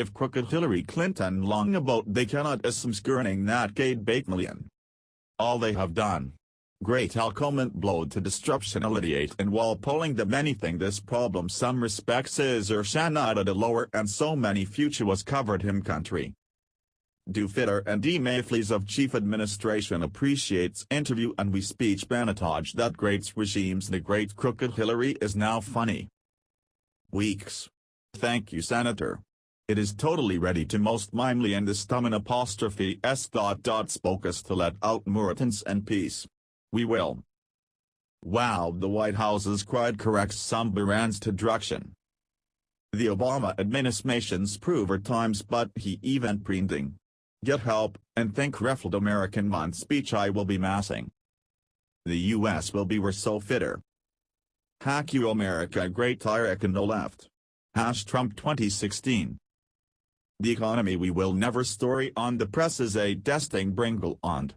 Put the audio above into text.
if crooked Hillary Clinton long about they cannot assume skirning that gate million. All they have done. Great comment blow to disruption alleviate and while polling them anything this problem some respects is or shanada the lower and so many future was covered him country. Do fitter and D Mayfleas of Chief Administration appreciates interview and we speech banatage that great regimes the great crooked Hillary is now funny. Weeks. Thank you Senator. It is totally ready to most mimely and the stomach apostrophe s. Spoke us to let out Muritans and peace. We will. Wow the White House's cried corrects some Iran's to direction. The Obama administration's prover times but he even printing. Get help, and think refled American month speech I will be massing. The US will be we're so fitter. Hack you America great Iraq and no left. Trump 2016. The economy we will never story on the press is a desting bringle on.